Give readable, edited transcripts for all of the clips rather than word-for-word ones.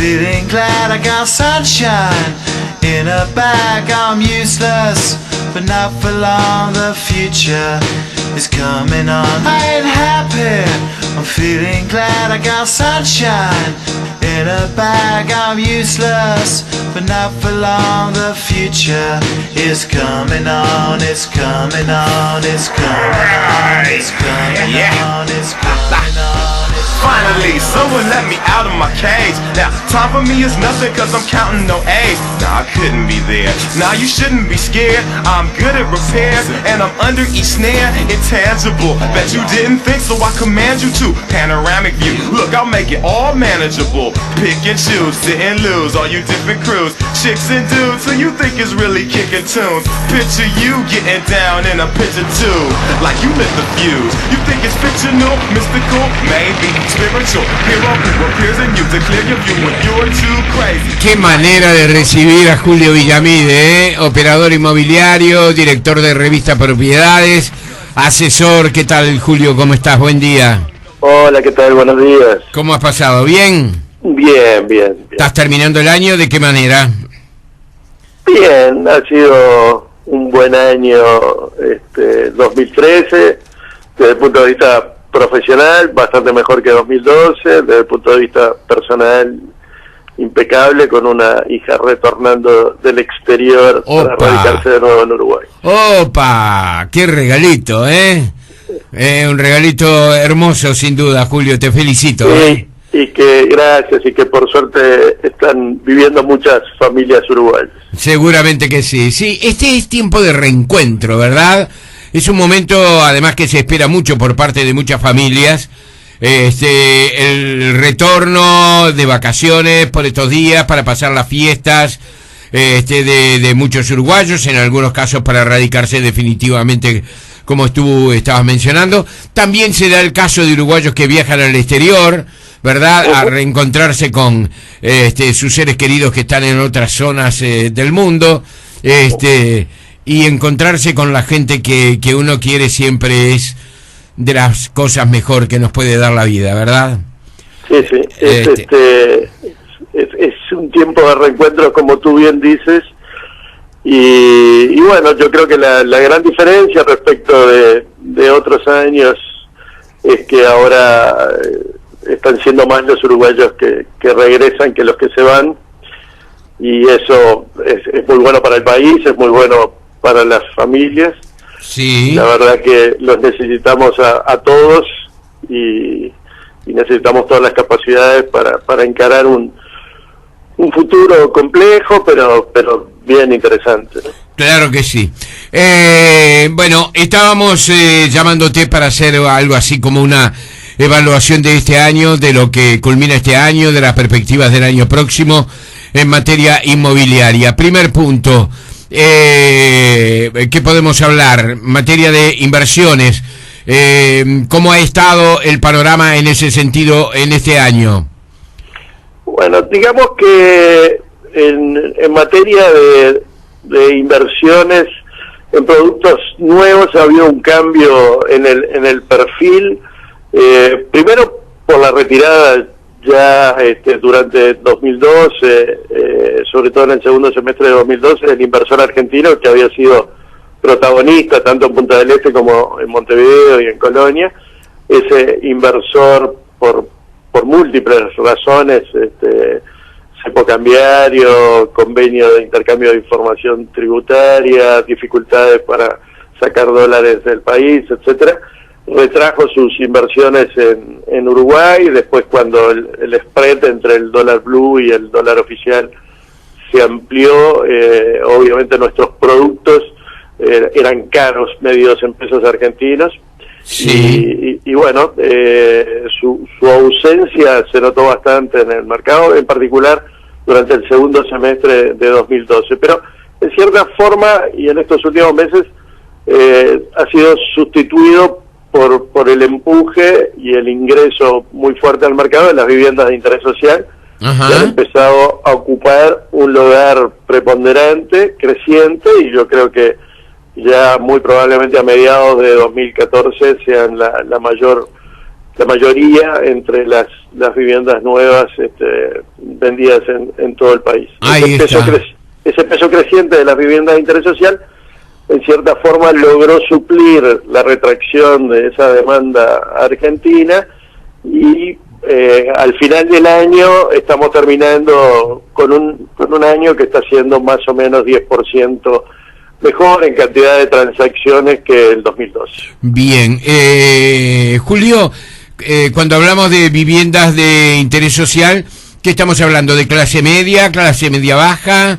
feeling glad I got sunshine in a bag. I'm useless, but not for long. The future is coming on. I ain't happy, I'm feeling glad I got sunshine in a bag. I'm useless, but not for long. The future is coming on. It's coming on. It's coming on. It's coming on. It's coming on. Finally, someone let me out of my cage. Now, time for me is nothing cause I'm counting no A's. Nah, I couldn't be there. Now you shouldn't be scared. I'm good at repairs and I'm under each snare. Intangible, bet you didn't think, so I command you to. Panoramic view, look, I'll make it all manageable. Pick and choose, sit and lose, all you different crews. Chicks and dudes who you think is really kicking tunes. Picture you getting down in a picture too, like you lit the fuse. You think it's fictional, mystical, maybe spiritual. Hero who appears in you to clear your view when you're too crazy. Qué manera de recibir a Julio Villamide, ¿eh? Operador inmobiliario, director de revista Propiedades, asesor. ¿Qué tal, Julio? ¿Cómo estás? Buen día. Hola, ¿qué tal? Buenos días. ¿Cómo has pasado? ¿Bien? Bien. ¿Estás terminando el año? ¿De qué manera? Bien, ha sido un buen año 2013, desde el punto de vista profesional, bastante mejor que 2012, desde el punto de vista personal, impecable, con una hija retornando del exterior para radicarse de nuevo en Uruguay. ¡Opa! ¡Qué regalito, eh! Un regalito hermoso, sin duda, Julio, te felicito. Sí, y que gracias, y que por suerte están viviendo muchas familias uruguayas. Seguramente que sí. Sí, este es tiempo de reencuentro, ¿verdad? Es un momento, además, que se espera mucho por parte de muchas familias. El retorno de vacaciones por estos días para pasar las fiestas de muchos uruguayos, en algunos casos para radicarse definitivamente, como tú estabas mencionando. También se da el caso de uruguayos que viajan al exterior, ¿verdad? A reencontrarse con sus seres queridos que están en otras zonas del mundo. Y encontrarse con la gente que uno quiere siempre es de las cosas mejor que nos puede dar la vida, ¿verdad? Sí. Es un tiempo de reencuentro, como tú bien dices, y bueno, yo creo que la gran diferencia respecto de otros años es que ahora están siendo más los uruguayos que regresan que los que se van, y eso es muy bueno para el país, es muy bueno para las familias. Sí. La verdad que los necesitamos a todos y necesitamos todas las capacidades para encarar un futuro complejo, pero bien interesante, ¿no? Claro que sí. Bueno, estábamos llamándote para hacer algo así como una evaluación de este año, de lo que culmina este año, de las perspectivas del año próximo en materia inmobiliaria. Primer punto. ¿Qué podemos hablar? Materia de inversiones, ¿cómo ha estado el panorama en ese sentido en este año? Bueno, digamos que en materia de inversiones en productos nuevos ha habido un cambio en el perfil, primero por la retirada ya durante 2012, sobre todo en el segundo semestre de 2012, el inversor argentino que había sido protagonista tanto en Punta del Este como en Montevideo y en Colonia. Ese inversor, por múltiples razones, cepo cambiario, convenio de intercambio de información tributaria, dificultades para sacar dólares del país, etcétera, retrajo sus inversiones en Uruguay. Después, cuando el spread entre el dólar blue y el dólar oficial se amplió, obviamente nuestros productos eran caros, medidos en pesos argentinos. Sí. Y bueno, su ausencia se notó bastante en el mercado, en particular durante el segundo semestre de 2012. Pero en cierta forma, y en estos últimos meses, ha sido sustituido por el empuje y el ingreso muy fuerte al mercado de las viviendas de interés social. Ajá. Que han empezado a ocupar un lugar preponderante, creciente, y yo creo que ya muy probablemente a mediados de 2014 sean la mayor la mayoría entre las viviendas nuevas vendidas en todo el país. Ahí Ese peso creciente de las viviendas de interés social, en cierta forma, logró suplir la retracción de esa demanda argentina y al final del año estamos terminando con un año que está siendo más o menos 10% mejor en cantidad de transacciones que el 2012. Bien, Julio, cuando hablamos de viviendas de interés social, ¿qué estamos hablando? ¿De clase media baja?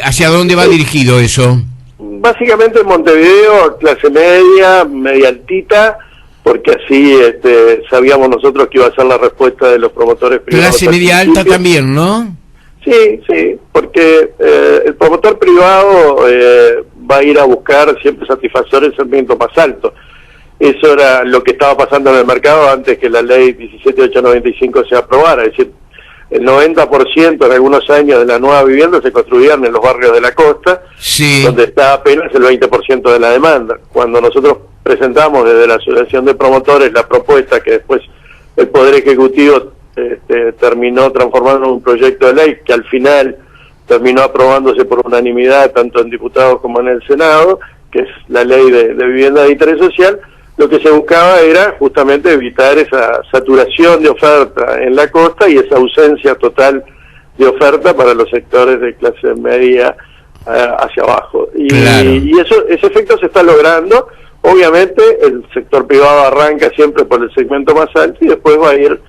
¿Hacia dónde va dirigido eso? Básicamente en Montevideo, clase media altita, porque así sabíamos nosotros que iba a ser la respuesta de los promotores privados. Clase media alta también, ¿no? Sí, porque el promotor privado va a ir a buscar siempre satisfacer el segmento más alto. Eso era lo que estaba pasando en el mercado antes que la ley 17895 se aprobara, es decir, el 90% en algunos años de la nueva vivienda se construían en los barrios de la costa, sí, donde está apenas el 20% de la demanda. Cuando nosotros presentamos desde la Asociación de Promotores la propuesta que después el Poder Ejecutivo terminó transformando en un proyecto de ley que al final terminó aprobándose por unanimidad tanto en diputados como en el Senado, que es la ley de vivienda de interés social, lo que se buscaba era justamente evitar esa saturación de oferta en la costa y esa ausencia total de oferta para los sectores de clase media hacia abajo. Claro. Y ese efecto se está logrando. Obviamente el sector privado arranca siempre por el segmento más alto y después va a ir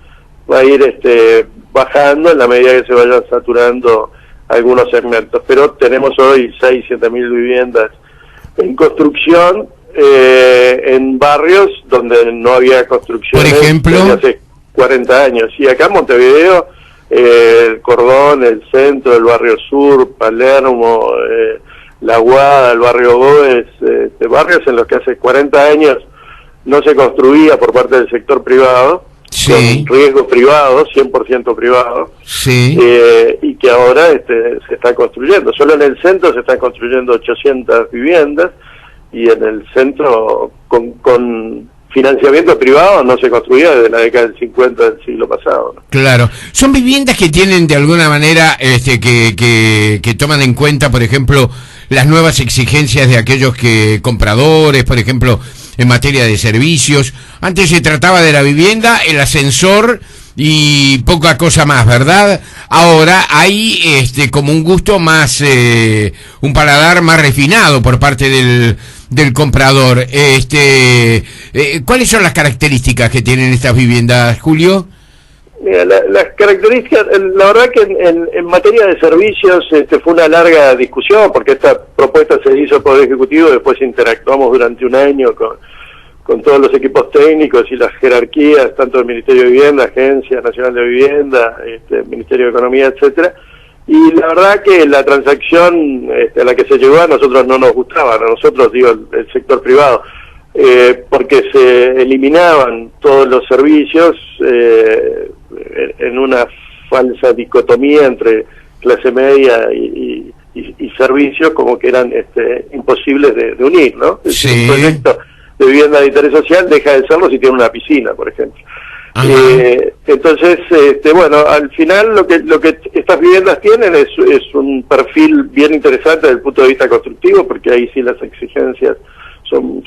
bajando en la medida que se vayan saturando algunos segmentos. Pero tenemos hoy 6-7 mil viviendas en construcción, en barrios donde no había construcción. Por ejemplo, desde hace 40 años. Y acá en Montevideo, el Cordón, el centro, el barrio sur, Palermo, La Aguada, el barrio Gómez, barrios en los que hace 40 años no se construía por parte del sector privado, sí, con riesgo privado, 100% privado, sí, y que ahora se está construyendo. Solo en el centro se están construyendo 800 viviendas, y en el centro con financiamiento privado no se construía desde la década del 50 del siglo pasado, ¿no? Claro. Son viviendas que tienen de alguna manera que toman en cuenta, por ejemplo, las nuevas exigencias de aquellos compradores, por ejemplo, en materia de servicios. Antes se trataba de la vivienda, el ascensor y poca cosa más, ¿verdad? Ahora hay como un gusto más, un paladar más refinado por parte del comprador. ¿Cuáles son las características que tienen estas viviendas, Julio? Mira, las características, la verdad que en materia de servicios fue una larga discusión, porque esta propuesta se hizo por el Ejecutivo, después interactuamos durante un año con todos los equipos técnicos y las jerarquías, tanto del Ministerio de Vivienda, Agencia Nacional de Vivienda, Ministerio de Economía, etcétera. Y la verdad que la transacción a la que se llegó a nosotros no nos gustaba, a nosotros, digo, el sector privado, porque se eliminaban todos los servicios en una falsa dicotomía entre clase media y servicios, como que eran imposibles de unir, ¿no? Sí. Un proyecto de vivienda de interés social deja de serlo si tiene una piscina, por ejemplo. Entonces, bueno, al final lo que estas viviendas tienen es un perfil bien interesante desde el punto de vista constructivo, porque ahí sí las exigencias son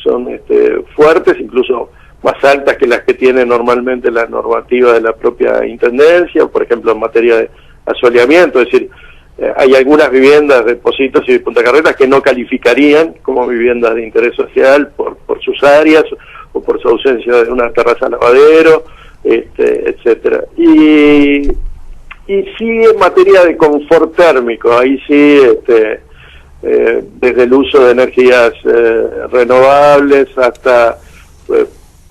fuertes, incluso más altas que las que tiene normalmente la normativa de la propia Intendencia, por ejemplo en materia de asoleamiento, es decir, hay algunas viviendas de Positos y de Punta Carretas que no calificarían como viviendas de interés social por sus áreas o por su ausencia de una terraza lavadero, etcétera. Y sí, en materia de confort térmico, ahí sí, desde el uso de energías renovables hasta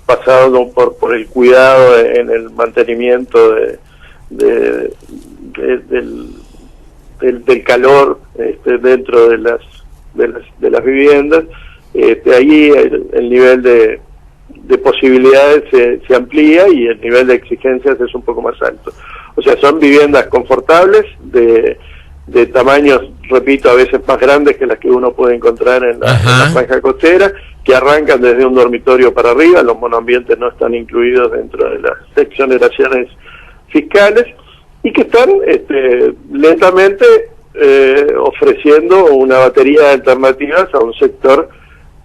pasado por el cuidado en el mantenimiento del calor dentro de las viviendas, ahí el nivel de posibilidades se amplía y el nivel de exigencias es un poco más alto. O sea, son viviendas confortables de tamaños, repito, a veces más grandes que las que uno puede encontrar en la franja costera, que arrancan desde un dormitorio para arriba, los monoambientes no están incluidos dentro de las exoneraciones fiscales, y que están lentamente ofreciendo una batería de alternativas a un sector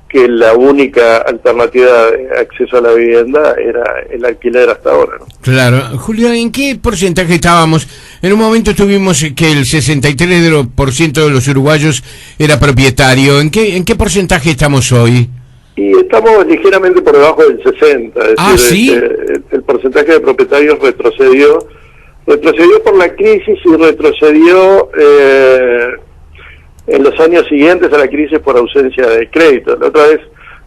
que la única alternativa de acceso a la vivienda era el alquiler hasta ahora, ¿no? Claro. Julio, ¿en qué porcentaje estábamos? En un momento tuvimos que el 63% de los uruguayos era propietario. ¿En qué porcentaje estamos hoy? Y estamos ligeramente por debajo del 60, es decir, ¿sí? El porcentaje de propietarios retrocedió por la crisis y retrocedió en los años siguientes a la crisis por ausencia de crédito. La otra vez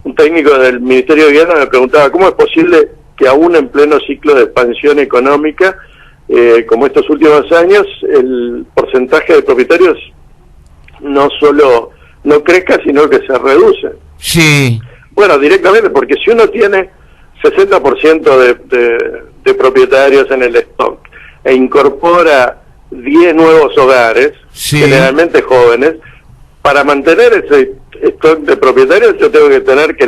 un técnico del Ministerio de Vivienda me preguntaba cómo es posible que aún en pleno ciclo de expansión económica, como estos últimos años, el porcentaje de propietarios no solo no crezca, sino que se reduce. Sí. Bueno, directamente, porque si uno tiene 60% de propietarios en el stock e incorpora 10 nuevos hogares, sí, generalmente jóvenes, para mantener ese stock de propietarios yo tengo que tener que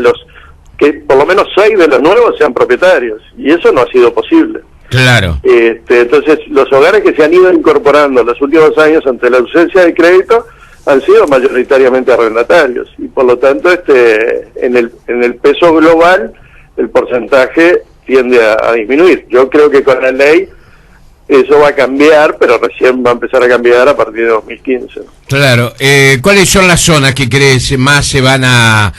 por lo menos 6 de los nuevos sean propietarios, y eso no ha sido posible. Claro. Entonces, los hogares que se han ido incorporando en los últimos años ante la ausencia de crédito han sido mayoritariamente arrendatarios, y por lo tanto en el peso global el porcentaje tiende a disminuir. Yo creo que con la ley eso va a cambiar, pero recién va a empezar a cambiar a partir de 2015. Claro. ¿Cuáles son las zonas que crees más se van a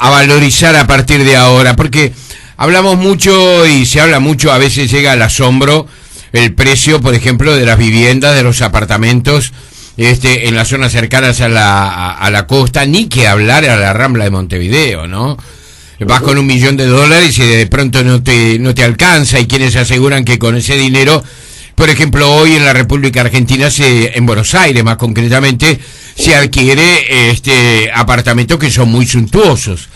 valorizar a partir de ahora? Porque hablamos mucho y se habla mucho, a veces llega al asombro el precio, por ejemplo, de las viviendas, de los apartamentos en las zonas cercanas a la costa, ni que hablar a la Rambla de Montevideo, ¿no? Vas con $1 millón y de pronto no te alcanza, y quienes aseguran que con ese dinero, por ejemplo, hoy en la República Argentina, en Buenos Aires más concretamente, se adquiere apartamentos que son muy suntuosos.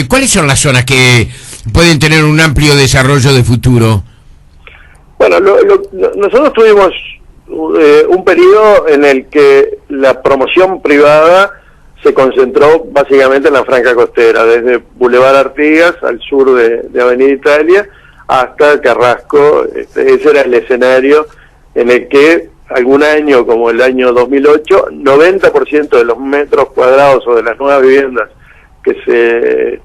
¿Cuáles son las zonas que pueden tener un amplio desarrollo de futuro? Bueno, nosotros tuvimos un periodo en el que la promoción privada se concentró básicamente en la franja costera, desde Boulevard Artigas al sur de Avenida Italia hasta Carrasco. Ese era el escenario en el que algún año, como el año 2008, 90% de los metros cuadrados o de las nuevas viviendas que se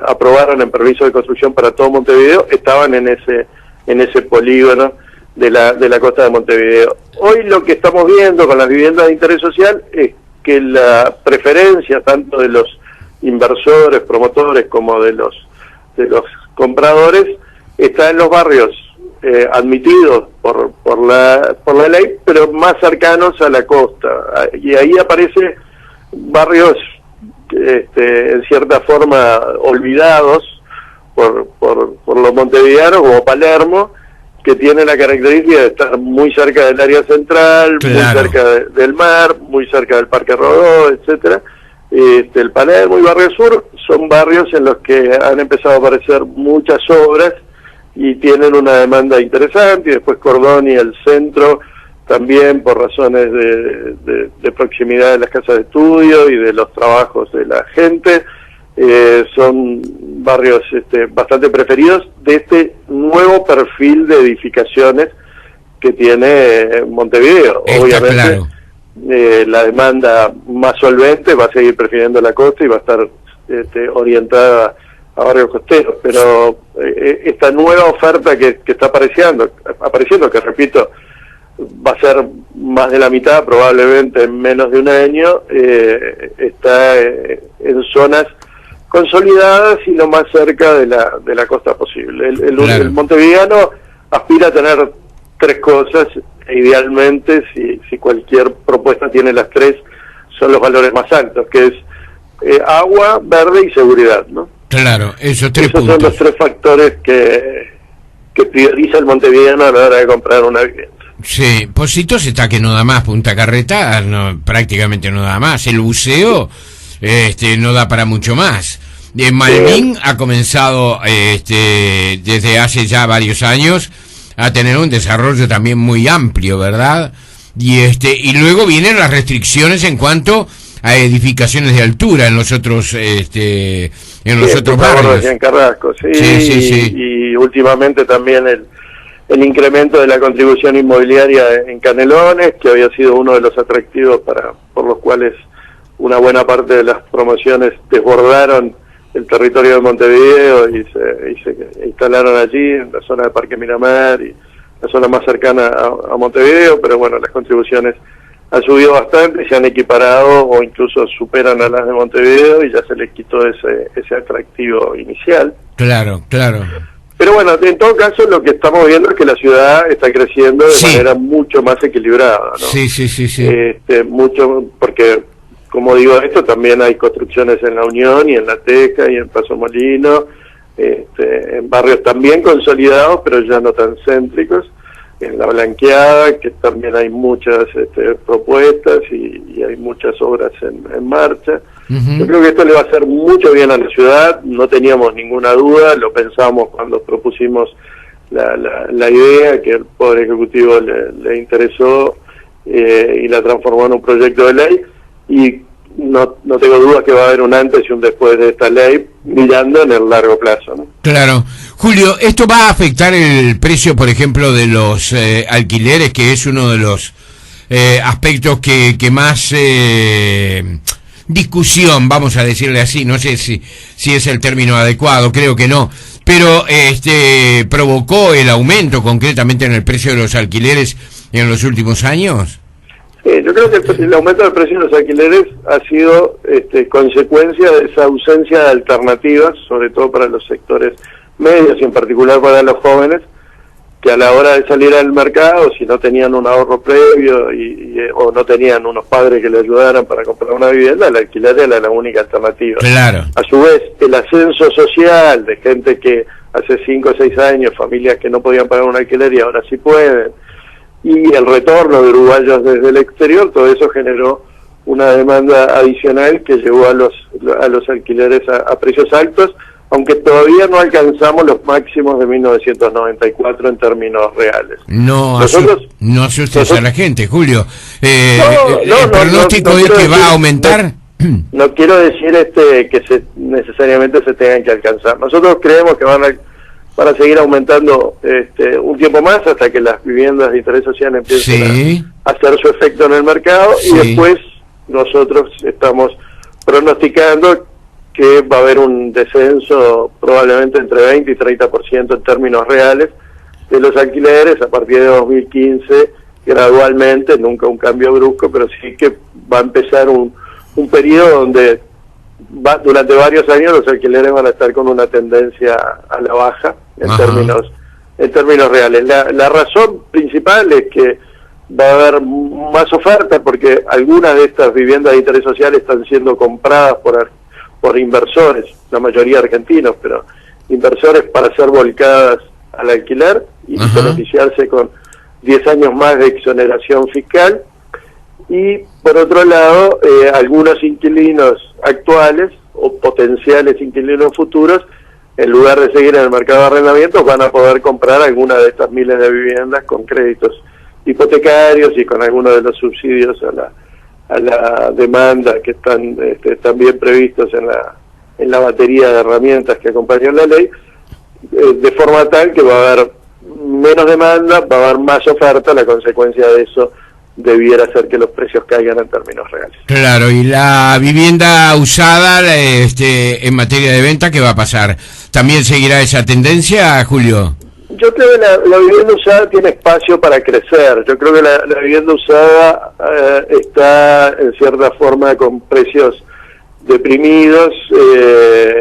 aprobaron en permiso de construcción para todo Montevideo estaban en ese polígono de la costa de Montevideo. Hoy lo que estamos viendo con las viviendas de interés social es que la preferencia tanto de los inversores, promotores, como de los compradores está en los barrios admitidos por la ley, pero más cercanos a la costa, y ahí aparece barrios en cierta forma olvidados por los montevideanos, como Palermo, que tiene la característica de estar muy cerca del área central, claro, muy cerca del mar, muy cerca del Parque Rodó, etcétera. El Palermo y Barrio Sur son barrios en los que han empezado a aparecer muchas obras y tienen una demanda interesante, y después Cordón y el centro también, por razones de proximidad de las casas de estudio y de los trabajos de la gente, son barrios bastante preferidos de este nuevo perfil de edificaciones que tiene Montevideo. Está obviamente claro. La demanda más solvente va a seguir prefiriendo la costa y va a estar orientada a barrios costeros, pero esta nueva oferta que está apareciendo, que repito, va a ser más de la mitad probablemente en menos de un año, está en zonas consolidadas y lo más cerca de la costa posible. Claro. El montevideano aspira a tener tres cosas, e idealmente, si cualquier propuesta tiene las tres, son los valores más altos, que es agua, verde y seguridad, ¿no? Claro, esos puntos. Son los tres factores que prioriza el montevideano a la hora de comprar una vivienda. Sí, Positos está que no da más, Punta Carreta prácticamente no da más, el buceo no da para mucho más. Malvin ha comenzado desde hace ya varios años a tener un desarrollo también muy amplio, ¿verdad? Y luego vienen las restricciones en cuanto a edificaciones de altura en los otros otros barrios. En Carrasco, sí, sí. Y últimamente también el incremento de la contribución inmobiliaria en Canelones, que había sido uno de los atractivos por los cuales una buena parte de las promociones desbordaron el territorio de Montevideo y se instalaron allí, en la zona de Parque Miramar y la zona más cercana a Montevideo, pero bueno, las contribuciones han subido bastante, se han equiparado o incluso superan a las de Montevideo y ya se les quitó ese atractivo inicial. Claro. Pero bueno, en todo caso lo que estamos viendo es que la ciudad está creciendo de manera mucho más equilibrada, ¿no? Sí. Mucho, porque como digo esto, también hay construcciones en La Unión y en La Teja y en Paso Molino, en barrios también consolidados, pero ya no tan céntricos, en La Blanqueada, que también hay muchas propuestas y hay muchas obras en marcha. Yo creo que esto le va a hacer mucho bien a la ciudad, no teníamos ninguna duda, lo pensamos cuando propusimos la idea, que el Poder Ejecutivo le interesó y la transformó en un proyecto de ley, y no tengo dudas que va a haber un antes y un después de esta ley, mirando en el largo plazo, ¿no? Claro. Julio, ¿esto va a afectar el precio, por ejemplo, de los alquileres, que es uno de los aspectos que más discusión, vamos a decirle así, no sé si es el término adecuado, creo que no, pero provocó el aumento concretamente en el precio de los alquileres en los últimos años? Yo creo que el aumento del precio de los alquileres ha sido consecuencia de esa ausencia de alternativas, sobre todo para los sectores medios y en particular para los jóvenes, que a la hora de salir al mercado, si no tenían un ahorro previo o no tenían unos padres que le ayudaran para comprar una vivienda, el alquiler era la única alternativa. Claro. A su vez, el ascenso social de gente que hace 5 o 6 años, familias que no podían pagar un alquiler y ahora sí pueden, y el retorno de uruguayos desde el exterior, todo eso generó una demanda adicional que llevó a los alquileres a precios altos, aunque todavía no alcanzamos los máximos de 1994 en términos reales. No asustes a la gente, Julio. ¿El pronóstico es que va a aumentar? No quiero decir que necesariamente se tengan que alcanzar. Nosotros creemos que van a seguir aumentando un tiempo más hasta que las viviendas de interés social empiecen a hacer su efecto en el mercado, y después nosotros estamos pronosticando que va a haber un descenso probablemente entre 20 y 30% en términos reales de los alquileres a partir de 2015, gradualmente, nunca un cambio brusco, pero sí que va a empezar un periodo donde durante varios años los alquileres van a estar con una tendencia a la baja en términos reales. La razón principal es que va a haber más oferta, porque algunas de estas viviendas de interés social están siendo compradas por inversores, la mayoría argentinos, pero inversores para ser volcadas al alquiler y beneficiarse con 10 años más de exoneración fiscal. Y por otro lado, algunos inquilinos actuales o potenciales inquilinos futuros, en lugar de seguir en el mercado de arrendamientos, van a poder comprar alguna de estas miles de viviendas con créditos hipotecarios y con algunos de los subsidios a la demanda que están bien previstos en la batería de herramientas que acompañan la ley, de forma tal que va a haber menos demanda, va a haber más oferta. La consecuencia de eso debiera ser que los precios caigan en términos reales. Claro, y la vivienda usada en materia de venta, ¿qué va a pasar? ¿También seguirá esa tendencia, Julio? Yo creo que la vivienda usada tiene espacio para crecer. Yo creo que la vivienda usada está en cierta forma con precios deprimidos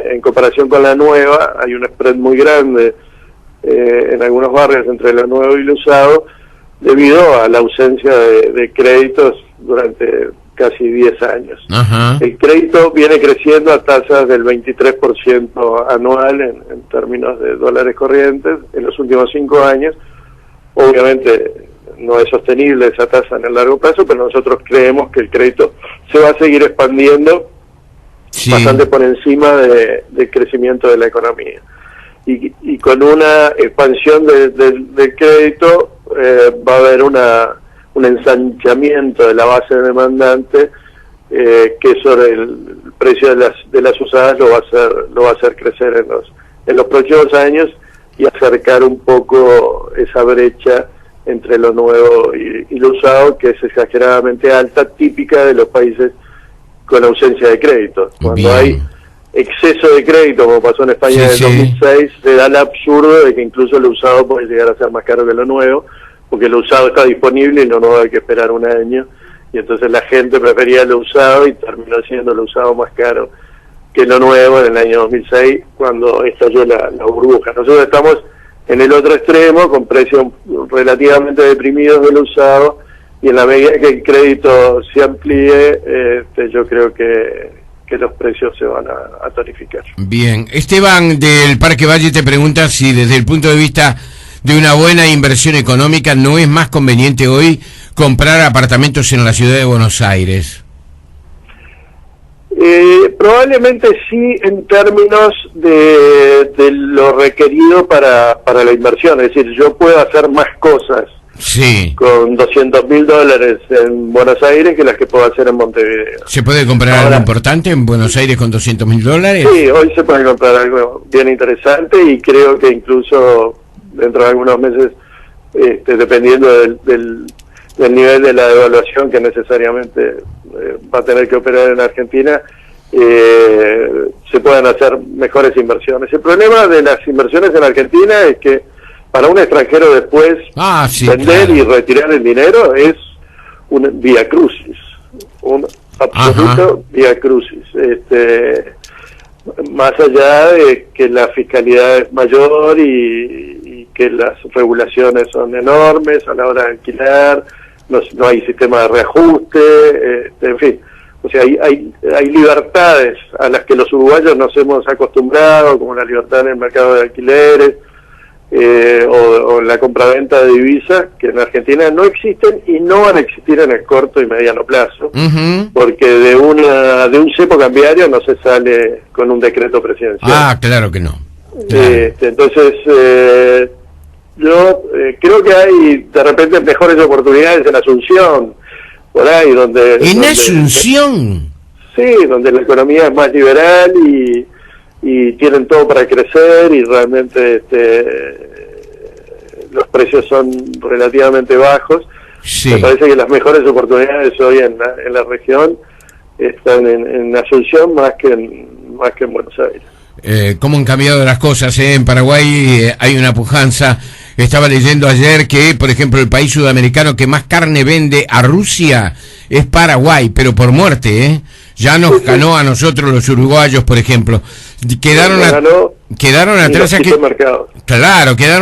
en comparación con la nueva. Hay un spread muy grande en algunos barrios entre lo nuevo y lo usado, debido a la ausencia de créditos durante casi 10 años. El crédito viene creciendo a tasas del 23% anual en términos de dólares corrientes en los últimos 5 años. Obviamente no es sostenible esa tasa en el largo plazo, pero nosotros creemos que el crédito se va a seguir expandiendo bastante por encima del crecimiento de la economía. Y con una expansión del crédito va a haber un ensanchamiento de la base demandante que sobre el precio de las usadas lo va a hacer crecer en los próximos años y acercar un poco esa brecha entre lo nuevo y lo usado, que es exageradamente alta, típica de los países con ausencia de crédito. Cuando Bien. hay exceso de crédito, como pasó en España Sí, en el sí. 2006, se da el absurdo de que incluso lo usado puede llegar a ser más caro que lo nuevo, porque lo usado está disponible y lo nuevo hay que esperar un año, y entonces la gente prefería lo usado y terminó siendo lo usado más caro que lo nuevo en el año 2006, cuando estalló la burbuja. Nosotros estamos en el otro extremo, con precios relativamente deprimidos del usado, y en la medida que el crédito se amplíe, yo creo que los precios se van a tonificar. Bien, Esteban del Parque Valle te pregunta si desde el punto de vista de una buena inversión económica no es más conveniente hoy comprar apartamentos en la ciudad de Buenos Aires. Probablemente sí, en términos de lo requerido para la inversión. Es decir, yo puedo hacer más cosas Sí. con $200.000 en Buenos Aires que las que puedo hacer en Montevideo. ¿Se puede comprar Ahora, algo importante en Buenos Aires con $200.000? Sí, hoy se puede comprar algo bien interesante, y creo que incluso dentro de algunos meses, dependiendo del nivel de la devaluación que necesariamente va a tener que operar en Argentina, se pueden hacer mejores inversiones. El problema de las inversiones en Argentina es que para un extranjero después Sí, vender claro. y retirar el dinero es un vía crucis, un absoluto vía crucis. Más allá de que la fiscalidad es mayor y que las regulaciones son enormes a la hora de alquilar, no hay sistema de reajuste, en fin. O sea, hay libertades a las que los uruguayos nos hemos acostumbrado, como la libertad en el mercado de alquileres, o la compraventa de divisas, que en Argentina no existen y no van a existir en el corto y mediano plazo, porque de un cepo cambiario no se sale con un decreto presidencial. Claro que no. Claro. Entonces, yo creo que hay de repente mejores oportunidades en Asunción, por ahí, donde... ¿En Asunción? Sí, donde la economía es más liberal y tienen todo para crecer, y realmente los precios son relativamente bajos. Sí. Me parece que las mejores oportunidades hoy en la región están en Asunción más que en Buenos Aires. ¿Cómo han cambiado las cosas? En Paraguay hay una pujanza. Estaba leyendo ayer que, por ejemplo, el país sudamericano que más carne vende a Rusia es Paraguay, pero por muerte, Ya nos ganó a nosotros los uruguayos, por ejemplo. Quedaron atrás quedaron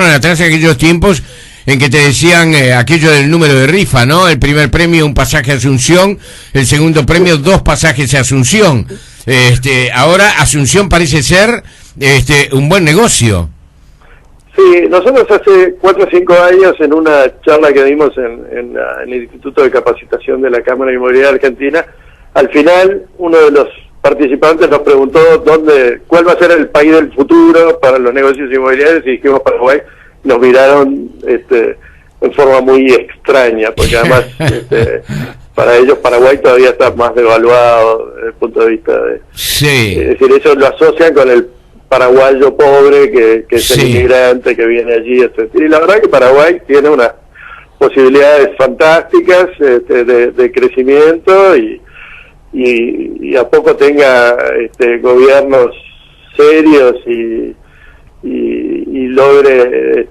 atrás aquellos tiempos en que te decían aquello del número de rifa, ¿no? El primer premio, un pasaje a Asunción; el segundo premio, 2 pasajes a Asunción. Ahora Asunción parece ser un buen negocio. Sí, nosotros hace 4 o 5 años, en una charla que dimos en el Instituto de Capacitación de la Cámara Inmobiliaria Argentina, al final uno de los participantes nos preguntó cuál va a ser el país del futuro para los negocios inmobiliarios, y dijimos Paraguay. Nos miraron en forma muy extraña, porque además para ellos Paraguay todavía está más devaluado desde el punto de vista de... Sí. Es decir, ellos lo asocian con el paraguayo pobre que es Sí. el inmigrante que viene allí, etc. Y la verdad que Paraguay tiene unas posibilidades fantásticas de crecimiento, y a poco tenga gobiernos serios y logre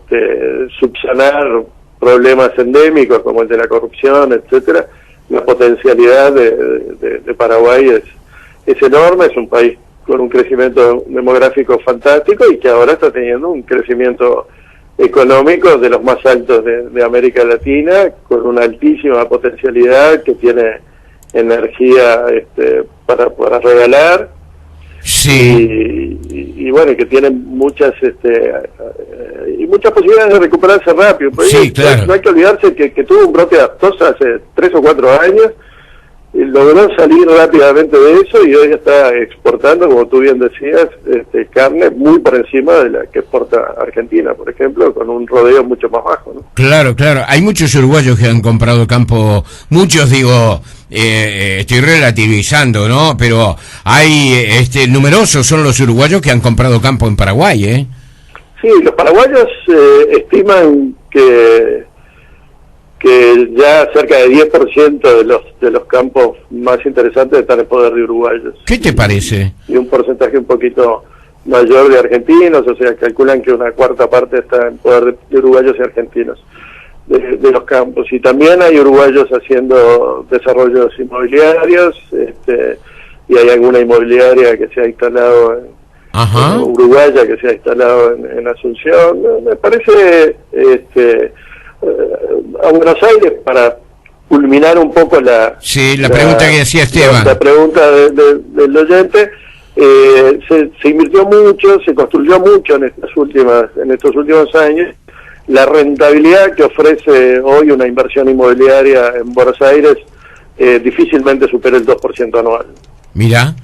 subsanar problemas endémicos como el de la corrupción, etcétera. La potencialidad de Paraguay es enorme. Es un país con un crecimiento demográfico fantástico, y que ahora está teniendo un crecimiento económico de los más altos de América Latina, con una altísima potencialidad, que tiene energía para regalar. Sí. Y bueno, que tiene muchas posibilidades de recuperarse rápido. Sí, claro. No hay que olvidarse que tuvo un brote de aftosa hace 3 o 4 años, logró salir rápidamente de eso y hoy está exportando, como tú bien decías, carne muy por encima de la que exporta Argentina, por ejemplo, con un rodeo mucho más bajo, ¿no? Claro, claro. Hay muchos uruguayos que han comprado campo, muchos digo, estoy relativizando, ¿no? Pero hay, numerosos son los uruguayos que han comprado campo en Paraguay, ¿eh? Sí, los paraguayos estiman que ya cerca de 10% de los campos más interesantes están en poder de uruguayos. ¿Qué te parece? Y un porcentaje un poquito mayor de argentinos, o sea, calculan que una cuarta parte está en poder de uruguayos y argentinos de los campos. Y también hay uruguayos haciendo desarrollos inmobiliarios, y hay alguna inmobiliaria que se ha instalado en uruguaya, que se ha instalado en Asunción. Me parece a Buenos Aires, para culminar un poco la pregunta que hacía Esteban, la pregunta del oyente, se invirtió mucho, se construyó mucho en estos últimos años. La rentabilidad que ofrece hoy una inversión inmobiliaria en Buenos Aires difícilmente supera el 2% anual. Mira,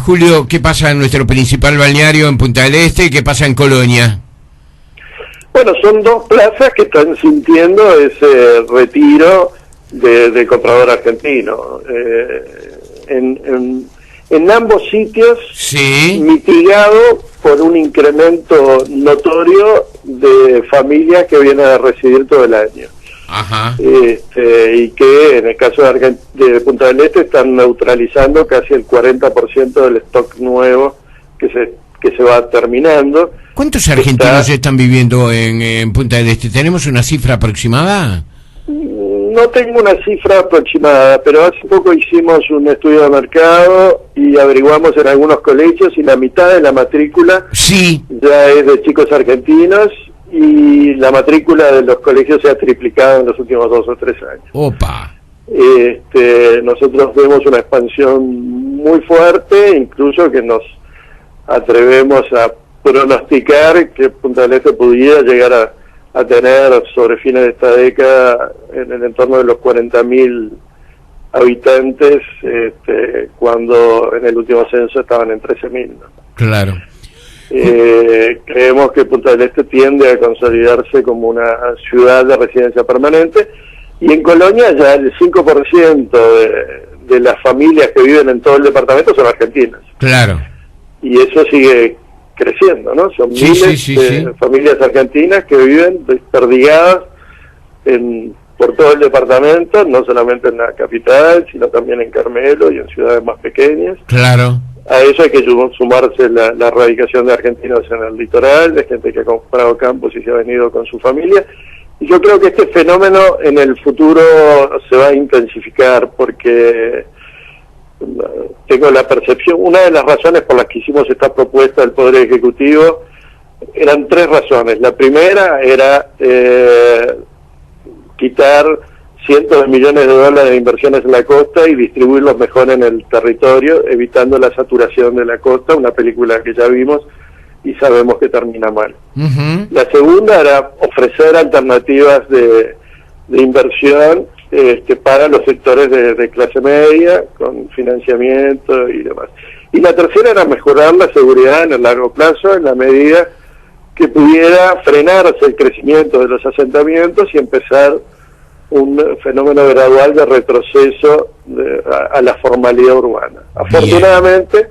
Julio, ¿qué pasa en nuestro principal balneario en Punta del Este y qué pasa en Colonia? Bueno, son dos plazas que están sintiendo ese retiro del comprador argentino. En ambos sitios, sí, mitigado por un incremento notorio de familias que vienen a residir todo el año. Ajá. Y que en el caso de Punta del Este están neutralizando casi el 40% del stock nuevo que se va terminando. ¿Cuántos argentinos están viviendo en Punta del Este? ¿Tenemos una cifra aproximada? No tengo una cifra aproximada, pero hace poco hicimos un estudio de mercado y averiguamos en algunos colegios y la mitad de la matrícula ya es de chicos argentinos y la matrícula de los colegios se ha triplicado en los últimos 2 o 3 años. ¡Opa! Nosotros vemos una expansión muy fuerte, incluso que nos atrevemos a pronosticar que Punta del Este pudiera llegar a tener sobre fines de esta década en el entorno de los 40.000 habitantes, cuando en el último censo estaban en 13.000, ¿no? Claro. Creemos que Punta del Este tiende a consolidarse como una ciudad de residencia permanente, y en Colonia ya el 5% de las familias que viven en todo el departamento son argentinas. Claro. Y eso sigue creciendo, ¿no? Son miles de familias argentinas que viven desperdigadas por todo el departamento, no solamente en la capital, sino también en Carmelo y en ciudades más pequeñas. Claro. A eso hay que sumarse la radicación de argentinos en el litoral, de gente que ha comprado campos y se ha venido con su familia. Y yo creo que este fenómeno en el futuro se va a intensificar porque tengo la percepción, una de las razones por las que hicimos esta propuesta del Poder Ejecutivo eran 3 razones. La primera era quitar cientos de millones de dólares de inversiones en la costa y distribuirlos mejor en el territorio, evitando la saturación de la costa, una película que ya vimos y sabemos que termina mal. Uh-huh. La segunda era ofrecer alternativas de inversión para los sectores de clase media, con financiamiento y demás. Y la tercera era mejorar la seguridad en el largo plazo, en la medida que pudiera frenarse el crecimiento de los asentamientos y empezar un fenómeno gradual de retroceso a la formalidad urbana. Afortunadamente,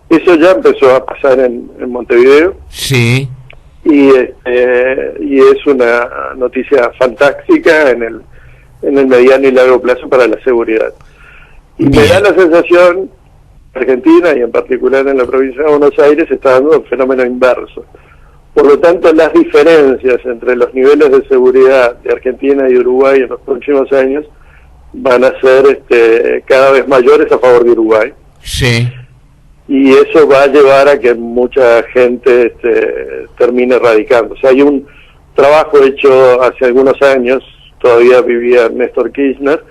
eso ya empezó a pasar en Montevideo. Sí. Y es una noticia fantástica en el mediano y largo plazo para la seguridad. Y me da la sensación, Argentina y en particular en la provincia de Buenos Aires, está dando un fenómeno inverso. Por lo tanto, las diferencias entre los niveles de seguridad de Argentina y Uruguay en los próximos años van a ser cada vez mayores a favor de Uruguay. Sí. Y eso va a llevar a que mucha gente termine radicando. O sea, hay un trabajo hecho hace algunos años, todavía vivía Néstor Kirchner,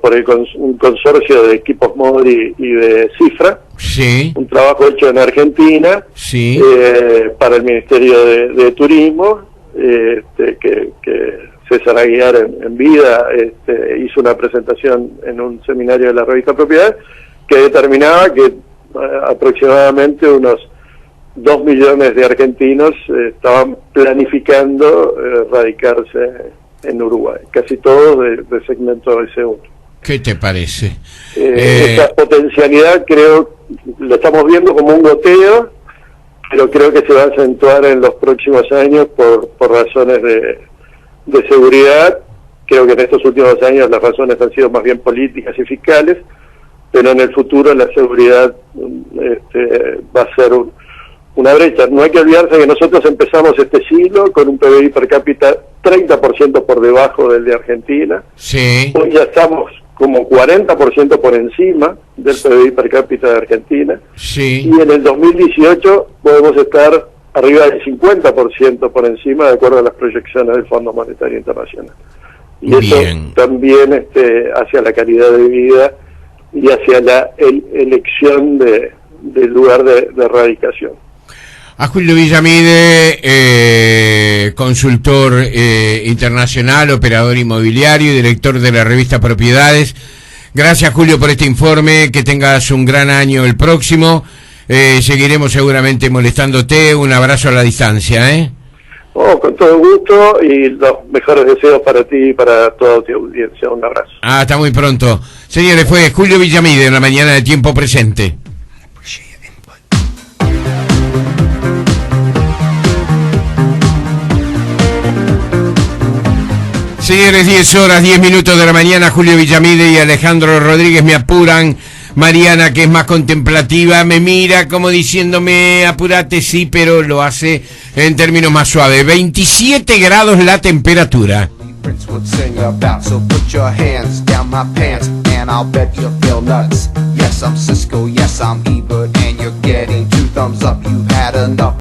por un consorcio de Equipos Modri y de Cifra. Sí. Un trabajo hecho en Argentina, para el Ministerio de Turismo, que César Aguiar en vida, hizo una presentación en un seminario de la revista Propiedad que determinaba que aproximadamente unos 2 millones de argentinos estaban planificando radicarse en Uruguay, casi todos de segmento S1. ¿Qué te parece? Esta potencialidad creo, lo estamos viendo como un goteo, pero creo que se va a acentuar en los próximos años por razones de seguridad. Creo que en estos últimos años las razones han sido más bien políticas y fiscales, pero en el futuro la seguridad va a ser una brecha. No hay que olvidarse que nosotros empezamos este siglo con un PBI per cápita 30% por debajo del de Argentina. Sí. Hoy ya estamos como 40% por encima del PBI per cápita de Argentina. Sí. Y en el 2018 podemos estar arriba del 50% por encima, de acuerdo a las proyecciones del Fondo Monetario Internacional. Y Bien. eso también hacia la calidad de vida y hacia la elección del lugar de radicación. A Julio Villamide, consultor internacional, operador inmobiliario y director de la revista Propiedades. Gracias, Julio, por este informe. Que tengas un gran año el próximo. Seguiremos seguramente molestándote. Un abrazo a la distancia, Oh, con todo gusto y los mejores deseos para ti y para toda tu audiencia. Un abrazo. Hasta muy pronto. Señores, fue Julio Villamide en la mañana de Tiempo Presente. Señores, 10 horas, 10 minutos de la mañana, Julio Villamide y Alejandro Rodríguez me apuran. Mariana, que es más contemplativa, me mira como diciéndome, apurate, sí, pero lo hace en términos más suaves. 27 grados la temperatura. Prince would sing about, so put your hands down my pants and I'll bet you'll feel nuts. Yes, I'm Cisco, yes, I'm Ebert, and you're getting 2 thumbs up. You've had enough.